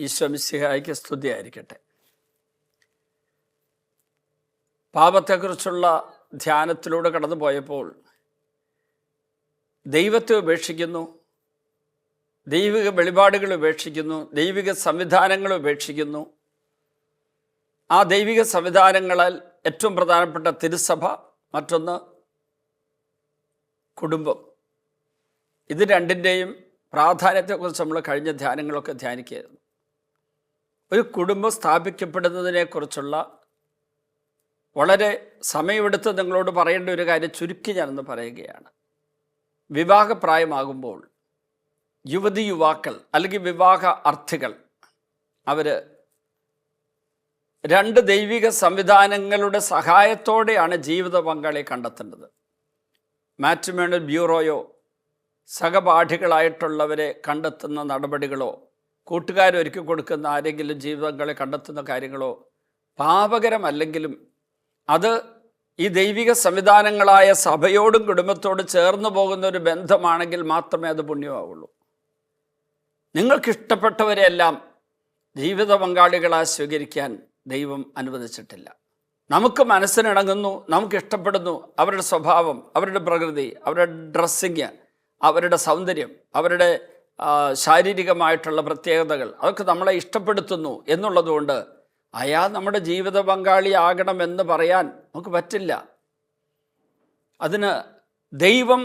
ഈശോ മിശിഹായ്ക്ക് സ്തുതിയായിരിക്കട്ടെ. പാപത്തെക്കുറിച്ചുള്ള ധ്യാനത്തിലൂടെ കടന്നു പോയപ്പോൾ ദൈവത്തെ ഉപേക്ഷിക്കുന്നു, ദൈവിക വെളിപാടുകൾ ഉപേക്ഷിക്കുന്നു, ദൈവിക സംവിധാനങ്ങൾ ഉപേക്ഷിക്കുന്നു. ആ ദൈവിക സംവിധാനങ്ങളാൽ ഏറ്റവും പ്രധാനപ്പെട്ട തിരുസഭ, മറ്റൊന്ന് കുടുംബം. ഇത് രണ്ടിൻ്റെയും പ്രാധാന്യത്തെക്കുറിച്ച് നമ്മൾ കഴിഞ്ഞ ധ്യാനങ്ങളൊക്കെ ധ്യാനിക്കുകയായിരുന്നു. ഒരു കുടുംബം സ്ഥാപിക്കപ്പെടുന്നതിനെക്കുറിച്ചുള്ള വളരെ സമയമെടുത്ത് നിങ്ങളോട് പറയേണ്ട ഒരു കാര്യം ചുരുക്കി ഞാനൊന്ന് പറയുകയാണ്. വിവാഹപ്രായമാകുമ്പോൾ യുവതി യുവാക്കൾ അല്ലെങ്കിൽ വിവാഹ അർത്ഥികൾ അവർ രണ്ട് ദൈവിക സംവിധാനങ്ങളുടെ സഹായത്തോടെയാണ് ജീവിത പങ്കാളിയെ കണ്ടെത്തേണ്ടത്. മാട്രിമോണിയൽ ബ്യൂറോയോ സഹപാഠികളായിട്ടുള്ളവരെ കണ്ടെത്തുന്ന നടപടികളോ കൂട്ടുകാരൊരുക്കി കൊടുക്കുന്ന ആരെങ്കിലും ജീവിതങ്ങളെ കണ്ടെത്തുന്ന കാര്യങ്ങളോ പാപകരമല്ലെങ്കിലും അത് ഈ ദൈവിക സംവിധാനങ്ങളായ സഭയോടും കുടുംബത്തോടും ചേർന്ന് പോകുന്ന ഒരു ബന്ധമാണെങ്കിൽ മാത്രമേ അത് പുണ്യമാവുള്ളൂ. നിങ്ങൾക്കിഷ്ടപ്പെട്ടവരെയെല്ലാം ജീവിത പങ്കാളികളായി സ്വീകരിക്കാൻ ദൈവം അനുവദിച്ചിട്ടില്ല. നമുക്ക് മനസ്സിനിണങ്ങുന്നു, നമുക്കിഷ്ടപ്പെടുന്നു അവരുടെ സ്വഭാവം, അവരുടെ പ്രകൃതി, അവരുടെ ഡ്രസ്സിങ്, അവരുടെ സൗന്ദര്യം, അവരുടെ ശാരീരികമായിട്ടുള്ള പ്രത്യേകതകൾ, അതൊക്കെ നമ്മളെ ഇഷ്ടപ്പെടുത്തുന്നു എന്നുള്ളതുകൊണ്ട് അയാൾ നമ്മുടെ ജീവിത പങ്കാളിയാകണമെന്ന് പറയാൻ നമുക്ക് പറ്റില്ല. അതിന് ദൈവം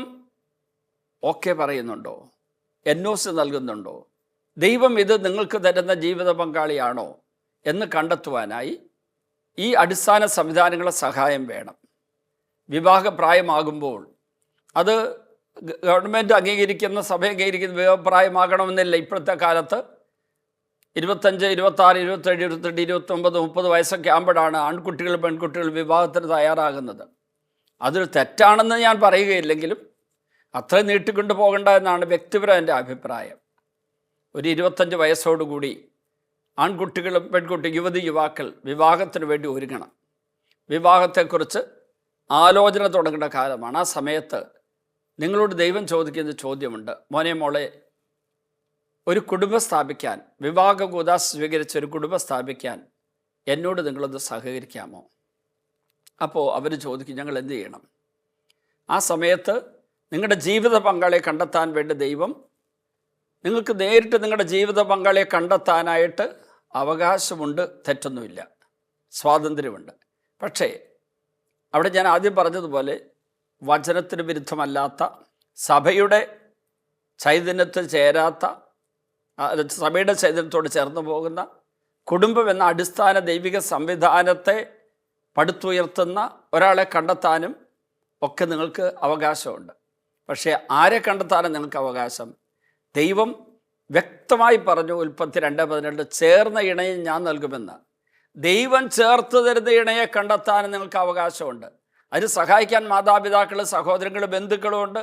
ഓക്കെ പറയുന്നുണ്ടോ? NOC നൽകുന്നുണ്ടോ? ദൈവം ഇത് നിങ്ങൾക്ക് തരുന്ന ജീവിത പങ്കാളിയാണോ എന്ന് കണ്ടെത്തുവാനായി ഈ അടിസ്ഥാന സംവിധാനങ്ങളെ സഹായം വേണം. വിവാഹപ്രായമാകുമ്പോൾ അത് ഗവൺമെൻറ് അംഗീകരിക്കുന്ന, സഭ അംഗീകരിക്കുന്ന വിവാഹപ്രായമാകണമെന്നില്ല. ഇപ്പോഴത്തെ കാലത്ത് 25, 26, 27, 28, 29, 30 വയസ്സൊക്കെ ആകുമ്പോഴാണ് ആൺകുട്ടികൾ പെൺകുട്ടികൾ വിവാഹത്തിന് തയ്യാറാകുന്നത്. അതൊരു തെറ്റാണെന്ന് ഞാൻ പറയുകയില്ലെങ്കിലും അത്ര നീട്ടിക്കൊണ്ട് പോകണ്ട എന്നാണ് വ്യക്തിപരം എൻ്റെ അഭിപ്രായം. ഒരു 25 വയസ്സോടുകൂടി ആൺകുട്ടികളും യുവതി യുവാക്കൾ വിവാഹത്തിന് വേണ്ടി ഒരുങ്ങണം. വിവാഹത്തെക്കുറിച്ച് ആലോചന തുടങ്ങേണ്ട കാലമാണ്. ആ സമയത്ത് നിങ്ങളോട് ദൈവം ചോദിക്കുന്ന ചോദ്യമുണ്ട്. മോനെ മോളെ, ഒരു കുടുംബം സ്ഥാപിക്കാൻ, വിവാഹ കൂദാശ സ്വീകരിച്ച് ഒരു കുടുംബം സ്ഥാപിക്കാൻ എന്നോട് നിങ്ങളത് സഹകരിക്കാമോ? അപ്പോൾ അവർ ചോദിക്കും, ഞങ്ങൾ എന്ത് ചെയ്യണം? ആ സമയത്ത് നിങ്ങളുടെ ജീവിത പങ്കാളിയെ കണ്ടെത്താൻ വേണ്ടി ദൈവം നിങ്ങൾക്ക് നേരിട്ട് നിങ്ങളുടെ ജീവിത പങ്കാളിയെ കണ്ടെത്താനായിട്ട് അവകാശമുണ്ട്, തെറ്റൊന്നുമില്ല, സ്വാതന്ത്ര്യമുണ്ട്. പക്ഷേ അവിടെ ഞാൻ ആദ്യം പറഞ്ഞതുപോലെ വചനത്തിന് വിരുദ്ധമല്ലാത്ത, സഭയുടെ ചൈതന്യത്തിൽ ചേരാത്ത, സഭയുടെ ചൈതന്യത്തോട് ചേർന്ന് പോകുന്ന കുടുംബം എന്ന അടിസ്ഥാന ദൈവിക സംവിധാനത്തെ പടുത്തുയർത്തുന്ന ഒരാളെ കണ്ടെത്താനും ഒക്കെ നിങ്ങൾക്ക് അവകാശമുണ്ട്. പക്ഷേ ആരെ കണ്ടെത്താനും നിങ്ങൾക്ക് അവകാശം? ദൈവം വ്യക്തമായി പറഞ്ഞു, ഉൽപ്പത്തി 2:12, ചേർന്ന ഇണയെ ഞാൻ നൽകുമെന്ന്. ദൈവം ചേർത്ത് തരുന്ന ഇണയെ കണ്ടെത്താനും നിങ്ങൾക്ക് അവകാശമുണ്ട്. അതിന് സഹായിക്കാൻ മാതാപിതാക്കൾ, സഹോദരങ്ങൾ, ബന്ധുക്കളുമുണ്ട്,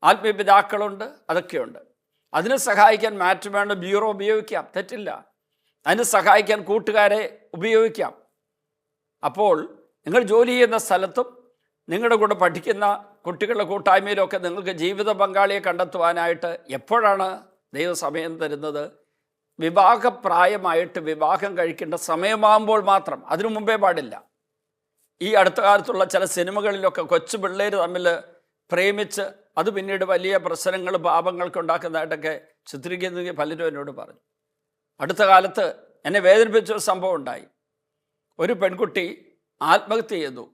ആത്മീയ പിതാക്കളുണ്ട്, അതൊക്കെയുണ്ട്. അതിന് സഹായിക്കാൻ മാട്രിമോണിയൽ ബ്യൂറോ ഉപയോഗിക്കാം, തെറ്റില്ല. അതിന് സഹായിക്കാൻ കൂട്ടുകാരെ ഉപയോഗിക്കാം. അപ്പോൾ നിങ്ങൾ ജോലി ചെയ്യുന്ന സ്ഥലത്തും നിങ്ങളുടെ കൂടെ പഠിക്കുന്ന കുട്ടികളുടെ കൂട്ടായ്മയിലൊക്കെ നിങ്ങൾക്ക് ജീവിത പങ്കാളിയെ കണ്ടെത്തുവാനായിട്ട് എപ്പോഴാണ് ദൈവം സമയം തരുന്നത്? വിവാഹപ്രായമായിട്ട് വിവാഹം കഴിക്കേണ്ട സമയമാകുമ്പോൾ മാത്രം, അതിനു മുമ്പേ പാടില്ല. ഈ അടുത്ത കാലത്തുള്ള ചില സിനിമകളിലൊക്കെ കൊച്ചു പിള്ളേർ തമ്മിൽ പ്രേമിച്ച് അത് പിന്നീട് വലിയ പ്രശ്നങ്ങൾ, പാപങ്ങൾക്ക് ഉണ്ടാക്കുന്നതായിട്ടൊക്കെ ചിത്രീകരിക്കുന്ന പലരും എന്നോട് പറഞ്ഞു. അടുത്ത കാലത്ത് എന്നെ വേദനിപ്പിച്ച ഒരു സംഭവം ഉണ്ടായി. ഒരു പെൺകുട്ടി ആത്മഹത്യ ചെയ്തു.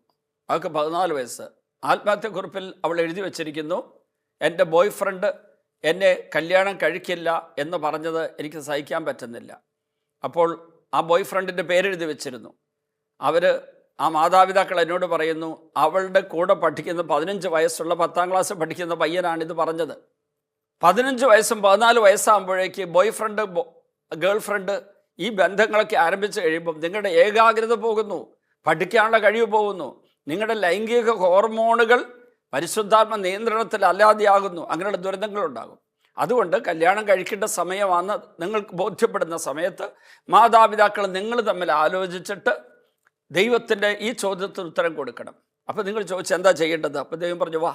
അവൾക്ക് 14 വയസ്സ്. ആത്മഹത്യക്കുറിപ്പിൽ അവൾ എഴുതി വച്ചിരിക്കുന്നു, എൻ്റെ ബോയ് ഫ്രണ്ട് എന്നെ കല്യാണം കഴിക്കില്ല എന്ന് പറഞ്ഞത് എനിക്ക് സഹിക്കാൻ പറ്റുന്നില്ല. അപ്പോൾ ആ ബോയ് ഫ്രണ്ടിൻ്റെ പേരെഴുതി വെച്ചിരുന്നു. ആ മാതാപിതാക്കൾ എന്നോട് പറയുന്നു, അവളുടെ കൂടെ പഠിക്കുന്ന 15 വയസ്സുള്ള 10ാം ക്ലാസ് പഠിക്കുന്ന പയ്യനാണിത് പറഞ്ഞത്. 15 വയസ്സും 14 വയസ്സാകുമ്പോഴേക്ക് ബോയ് ഫ്രണ്ട്, ഗേൾ ഫ്രണ്ട്, ഈ ബന്ധങ്ങളൊക്കെ ആരംഭിച്ച് കഴിയുമ്പം നിങ്ങളുടെ ഏകാഗ്രത പോകുന്നു, പഠിക്കാനുള്ള കഴിവ് പോകുന്നു, നിങ്ങളുടെ ലൈംഗിക ഹോർമോണുകൾ പരിശുദ്ധാത്മ നിയന്ത്രണത്തിൽ അല്ലാതെയാകുന്നു, അങ്ങനെയുള്ള ദുരന്തങ്ങളുണ്ടാകും. അതുകൊണ്ട് കല്യാണം കഴിക്കേണ്ട സമയമാണെന്ന് നിങ്ങൾക്ക് ബോധ്യപ്പെടുന്ന സമയത്ത് മാതാപിതാക്കൾ നിങ്ങൾ തമ്മിൽ ആലോചിച്ചിട്ട് ദൈവത്തിൻ്റെ ഈ ചോദ്യത്തിന് ഉത്തരം കൊടുക്കണം. അപ്പോൾ നിങ്ങൾ ചോദിച്ചു എന്താ ചെയ്യേണ്ടത്? അപ്പോൾ ദൈവം പറഞ്ഞു, വാ,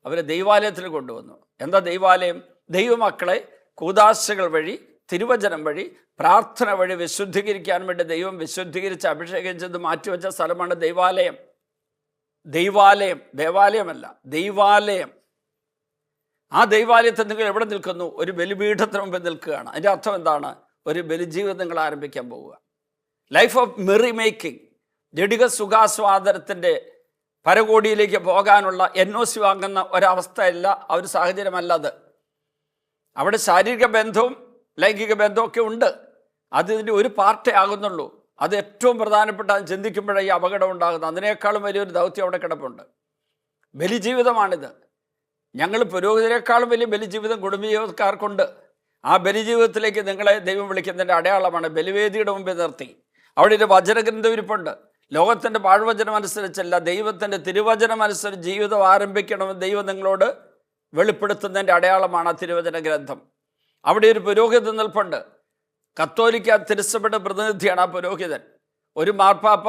അവരെ ദൈവാലയത്തിൽ കൊണ്ടുവന്നു. എന്താ ദൈവാലയം? ദൈവമക്കളെ കൂദാശകൾ വഴി തിരുവചനം വഴി പ്രാർത്ഥന വഴി വിശുദ്ധീകരിക്കാൻ വേണ്ടി ദൈവം വിശുദ്ധീകരിച്ച് അഭിഷേകിച്ചത് മാറ്റിവെച്ച സ്ഥലമാണ് ദൈവാലയം. ദേവാലയമല്ല, ദൈവാലയം. ആ ദൈവാലയത്തിൽ നിങ്ങൾ എവിടെ നിൽക്കുന്നു? ഒരു ബലിപീഠത്തിന് മുമ്പിൽ നിൽക്കുകയാണ്. അതിൻ്റെ അർത്ഥം എന്താണ്? ഒരു ബലിജീവിതം നിങ്ങൾ ആരംഭിക്കാൻ പോവുക. ലൈഫ് ഓഫ് മെറി മേക്കിംഗ്, ജഡിക സുഖാസ്വാദനത്തിൻ്റെ പരകോടിയിലേക്ക് പോകാനുള്ള NOC വാങ്ങുന്ന ഒരവസ്ഥയല്ല, ഒരു സാഹചര്യമല്ല അത്. അവിടെ ശാരീരിക ബന്ധവും ലൈംഗിക ബന്ധമൊക്കെ ഉണ്ട്. അതിൻ്റെ ഒരു പാർട്ടേ ആകുന്നുള്ളൂ. അത് ഏറ്റവും പ്രധാനപ്പെട്ട ചിന്തിക്കുമ്പോഴേ ഈ അപകടം ഉണ്ടാകുന്നത്. അതിനേക്കാളും വലിയൊരു ദൗത്യം അവിടെ കിടപ്പുണ്ട്. ബലിജീവിതമാണിത്. ഞങ്ങൾ പുരോഹിതരെക്കാളും വലിയ ബലിജീവിതം കുടുംബജീവിതക്കാർക്കുണ്ട്. ആ ബലിജീവിതത്തിലേക്ക് നിങ്ങളെ ദൈവം വിളിക്കുന്നതിൻ്റെ അടയാളമാണ് ബലിവേദിയുടെ മുമ്പിൽ നിർത്തി. അവിടെ ഒരു വചനഗ്രന്ഥം ഇരിപ്പുണ്ട്. ലോകത്തിൻ്റെ പാഴ്വചനം അനുസരിച്ചല്ല, ദൈവത്തിൻ്റെ തിരുവചനം അനുസരിച്ച് ജീവിതം ആരംഭിക്കണമെന്ന് ദൈവം നിങ്ങളോട് വെളിപ്പെടുത്തുന്നതിൻ്റെ അടയാളമാണ് ആ തിരുവചന ഗ്രന്ഥം. അവിടെ ഒരു പുരോഹിതൻ നിൽപ്പുണ്ട്. കത്തോലിക്ക തിരുസഭയുടെ പ്രതിനിധിയാണ് ആ പുരോഹിതൻ. ഒരു മാർപ്പാപ്പ,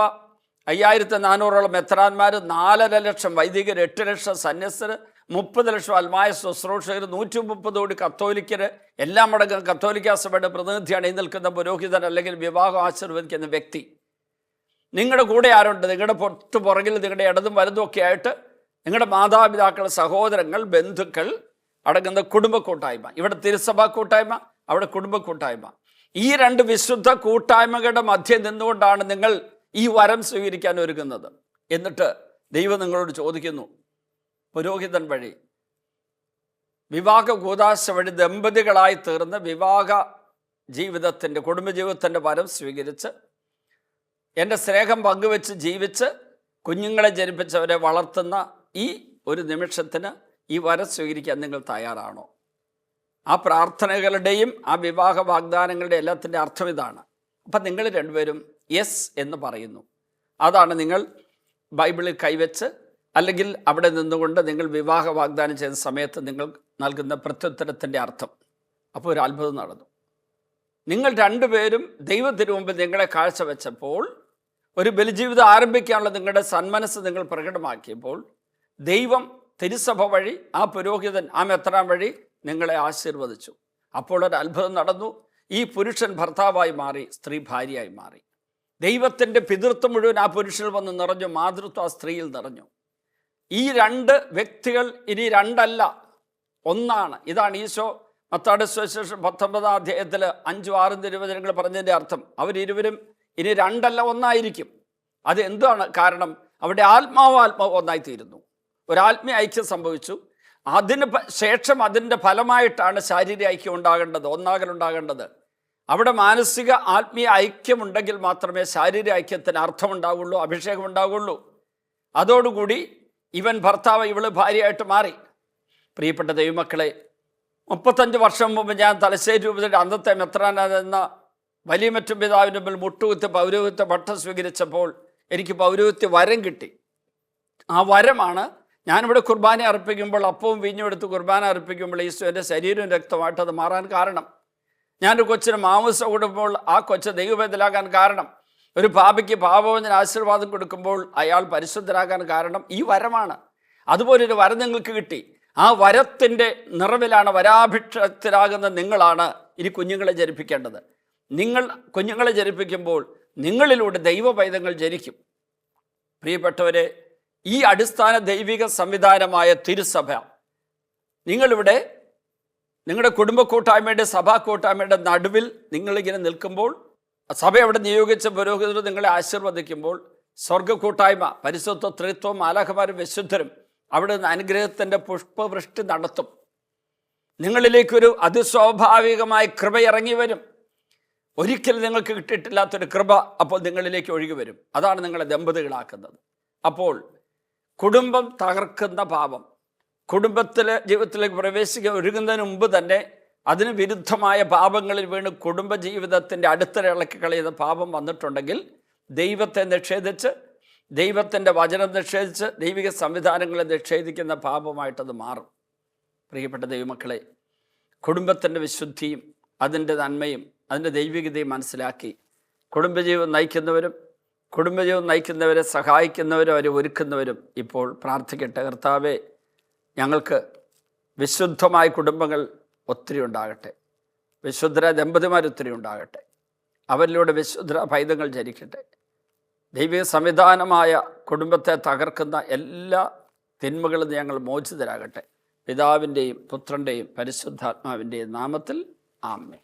5400ഓളം മെത്രാന്മാർ, 4.5 ലക്ഷം വൈദികർ, 8 ലക്ഷം സന്യസ്തർ, 30 ലക്ഷം അൽമായ ശുശ്രൂഷകർ, 130 കോടി കത്തോലിക്കർ, എല്ലാം അടങ്ങുന്ന കത്തോലിക്ക സഭയുടെ പ്രതിനിധിയാണ് ഈ നിൽക്കുന്ന പുരോഹിതൻ അല്ലെങ്കിൽ വിവാഹം ആശീർവദിക്കുന്ന വ്യക്തി. നിങ്ങളുടെ കൂടെ ആരുണ്ട്? നിങ്ങളുടെ പുറകിൽ നിങ്ങളുടെ ഇടതും വലതും ഒക്കെ ആയിട്ട് നിങ്ങളുടെ മാതാപിതാക്കൾ, സഹോദരങ്ങൾ, ബന്ധുക്കൾ അടങ്ങുന്ന കുടുംബ കൂട്ടായ്മ. ഇവിടെ തിരുസഭാ കൂട്ടായ്മ, അവിടെ കുടുംബ കൂട്ടായ്മ. ഈ 2 വിശുദ്ധ കൂട്ടായ്മകളുടെ മധ്യം നിന്നുകൊണ്ടാണ് നിങ്ങൾ ഈ വരം സ്വീകരിക്കാൻ ഒരുങ്ങുന്നത്. എന്നിട്ട് ദൈവം നിങ്ങളോട് ചോദിക്കുന്നു, പുരോഹിതൻ വഴി വിവാഹ കൂദാശ വഴി ദമ്പതികളായി തീർന്ന് വിവാഹ ജീവിതത്തിൻ്റെ, കുടുംബജീവിതത്തിൻ്റെ വരം സ്വീകരിച്ച് എൻ്റെ സ്നേഹം പങ്കുവെച്ച് ജീവിച്ച് കുഞ്ഞുങ്ങളെ ജനിപ്പിച്ചവരെ വളർത്തുന്ന ഈ ഒരു നിമിഷത്തിന് ഈ വരം സ്വീകരിക്കാൻ നിങ്ങൾ തയ്യാറാണോ? ആ പ്രാർത്ഥനകളുടെയും ആ വിവാഹ വാഗ്ദാനങ്ങളുടെ എല്ലാത്തിൻ്റെ അർത്ഥം ഇതാണ്. അപ്പം നിങ്ങൾ രണ്ടുപേരും യെസ് എന്ന് പറയുന്നു. അതാണ് നിങ്ങൾ ബൈബിളിൽ കൈവച്ച് അല്ലെങ്കിൽ അവിടെ നിന്നുകൊണ്ട് നിങ്ങൾ വിവാഹ വാഗ്ദാനം ചെയ്യുന്ന സമയത്ത് നിങ്ങൾ നൽകുന്ന പ്രത്യുത്തരത്തിൻ്റെ അർത്ഥം. അപ്പോൾ ഒരു അത്ഭുതം നടന്നു. നിങ്ങൾ രണ്ടുപേരും ദൈവത്തിന് മുമ്പിൽ നിങ്ങളെ കാഴ്ചവെച്ചപ്പോൾ, ഒരു ബലിജീവിതം ആരംഭിക്കാനുള്ള നിങ്ങളുടെ സന്മനസ് നിങ്ങൾ പ്രകടമാക്കിയപ്പോൾ, ദൈവം തിരുസഭ വഴി, ആ പുരോഹിതൻ, ആ മെത്രാൻ വഴി നിങ്ങളെ ആശീർവദിച്ചു. അപ്പോൾ ഒരു അത്ഭുതം നടന്നു. ഈ പുരുഷൻ ഭർത്താവായി മാറി, സ്ത്രീ ഭാര്യയായി മാറി. ദൈവത്തിൻ്റെ പിതൃത്വം മുഴുവൻ ആ പുരുഷനിൽ വന്ന് നിറഞ്ഞു, മാതൃത്വം ആ സ്ത്രീയിൽ നിറഞ്ഞു. ഈ 2 വ്യക്തികൾ ഇനി 2 അല്ല, ഒന്നാണ്. ഇതാണ് ഈശോ മത്തായിയുടെ സുവിശേഷം 19-ാം അധ്യായത്തിൽ 5-6 തിരുവചനങ്ങൾ പറഞ്ഞതിൻ്റെ അർത്ഥം. അവരിരുവരും ഇനി 2 അല്ല, ഒന്നായിരിക്കും. അത് എന്താണ് കാരണം? അവിടെ ആത്മാവ് ഒന്നായിത്തീരുന്നു. ഒരാത്മീയ ഐക്യം സംഭവിച്ചു. അതിന് ശേഷം അതിൻ്റെ ഫലമായിട്ടാണ് ശാരീരിക ഐക്യം ഉണ്ടാകേണ്ടത്, ഒന്നാകലുണ്ടാകേണ്ടത്. അവിടെ മാനസിക ആത്മീയ ഐക്യമുണ്ടെങ്കിൽ മാത്രമേ ശാരീരിക ഐക്യത്തിന് അർത്ഥമുണ്ടാവുള്ളൂ, അഭിഷേകം ഉണ്ടാവുള്ളൂ. അതോടുകൂടി ഇവൻ ഭർത്താവ്, ഇവള് ഭാര്യയായിട്ട് മാറി. പ്രിയപ്പെട്ട ദൈവമക്കളെ, 35 വർഷം മുമ്പ് ഞാൻ തലശ്ശേരി രൂപതയുടെ അന്നത്തെ മെത്രാനെന്ന വലിയ മറ്റും പിതാവിൻ്റെ മുമ്പിൽ മുട്ടുകുത്തി പൗരോഹിത്യ പട്ടം സ്വീകരിച്ചപ്പോൾ എനിക്ക് പൗരോഹിത്യ വരം കിട്ടി. ആ വരമാണ് ഞാനിവിടെ കുർബാന അർപ്പിക്കുമ്പോൾ, അപ്പവും വീഞ്ഞും എടുത്ത് കുർബാന അർപ്പിക്കുമ്പോൾ ഈശോൻ്റെ ശരീരവും രക്തമായിട്ട് അത് മാറാൻ കാരണം. ഞാനൊരു കൊച്ചിന് മാംസ കൊടുക്കുമ്പോൾ ആ കൊച്ച് ദൈവവേദലാകാൻ കാരണം. ഒരു പാപിക്ക് പാപവചന ആശീർവാദം കൊടുക്കുമ്പോൾ അയാൾ പരിശുദ്ധരാകാൻ കാരണം ഈ വരമാണ്. അതുപോലൊരു വരം നിങ്ങൾക്ക് കിട്ടി. ആ വരത്തിൻ്റെ നിറവിലാണ്, വരാഭിക്ഷത്തിലാകുന്ന നിങ്ങളാണ് ഇനി കുഞ്ഞുങ്ങളെ ജനിപ്പിക്കേണ്ടത്. നിങ്ങൾ കുഞ്ഞുങ്ങളെ ജനിപ്പിക്കുമ്പോൾ നിങ്ങളിലൂടെ ദൈവ പൈതങ്ങൾ ജനിക്കും. പ്രിയപ്പെട്ടവരെ, ഈ അടിസ്ഥാന ദൈവിക സംവിധാനമായ തിരുസഭ നിങ്ങളിവിടെ നിങ്ങളുടെ കുടുംബ കൂട്ടായ്മയുടെ, സഭാ കൂട്ടായ്മയുടെ നടുവിൽ നിങ്ങളിങ്ങനെ നിൽക്കുമ്പോൾ, സഭ അവിടെ നിയോഗിച്ച പുരോഹിതർ നിങ്ങളെ ആശീർവദിക്കുമ്പോൾ, സ്വർഗ കൂട്ടായ്മ, പരിശുദ്ധ ത്രിത്വം, മാലാഖമാരും വിശുദ്ധരും അവിടെ നിന്ന് അനുഗ്രഹത്തിൻ്റെ പുഷ്പവൃഷ്ടി നടത്തും. നിങ്ങളിലേക്കൊരു അതിസ്വാഭാവികമായ കൃപ ഇറങ്ങി വരും. ഒരിക്കലും നിങ്ങൾക്ക് കിട്ടിയിട്ടില്ലാത്തൊരു കൃപ അപ്പോൾ നിങ്ങളിലേക്ക് ഒഴുകി വരും. അതാണ് നിങ്ങളെ ദമ്പതികളാക്കുന്നത്. അപ്പോൾ കുടുംബം തകർക്കുന്ന പാപം, ജീവിതത്തിലേക്ക് പ്രവേശിക്കാൻ ഒരുങ്ങുന്നതിന് മുമ്പ് തന്നെ അതിന് വിരുദ്ധമായ പാപങ്ങളിൽ വീണ് കുടുംബജീവിതത്തിൻ്റെ അടിത്തറ ഇളക്കി കളയുന്ന പാപം വന്നിട്ടുണ്ടെങ്കിൽ ദൈവത്തെ നിഷേധിച്ച്, ദൈവത്തിൻ്റെ വചനം നിഷേധിച്ച്, ദൈവിക സംവിധാനങ്ങളെ നിഷേധിക്കുന്ന പാപമായിട്ടത് മാറും. പ്രിയപ്പെട്ട ദൈവമക്കളെ, കുടുംബത്തിൻ്റെ വിശുദ്ധിയും അതിൻ്റെ നന്മയും അതിൻ്റെ ദൈവികതയും മനസ്സിലാക്കി കുടുംബജീവിതം നയിക്കുന്നവരെ സഹായിക്കുന്നവരും അവരെ ഒരുക്കുന്നവരും ഇപ്പോൾ പ്രാർത്ഥിക്കട്ടെ. കർത്താവേ, ഞങ്ങൾക്ക് വിശുദ്ധമായ കുടുംബങ്ങൾ ഒത്തിരി ഉണ്ടാകട്ടെ. വിശുദ്ധര ദമ്പതിമാരൊത്തിരി ഉണ്ടാകട്ടെ. അവരിലൂടെ വിശുദ്ധ പൈതങ്ങൾ ജനിക്കട്ടെ. ദൈവിക സംവിധാനമായ കുടുംബത്തെ തകർക്കുന്ന എല്ലാ തിന്മകളും ഞങ്ങൾ മോചിതരാകട്ടെ. പിതാവിൻ്റെയും പുത്രൻ്റെയും പരിശുദ്ധാത്മാവിൻ്റെയും നാമത്തിൽ ആമേൻ.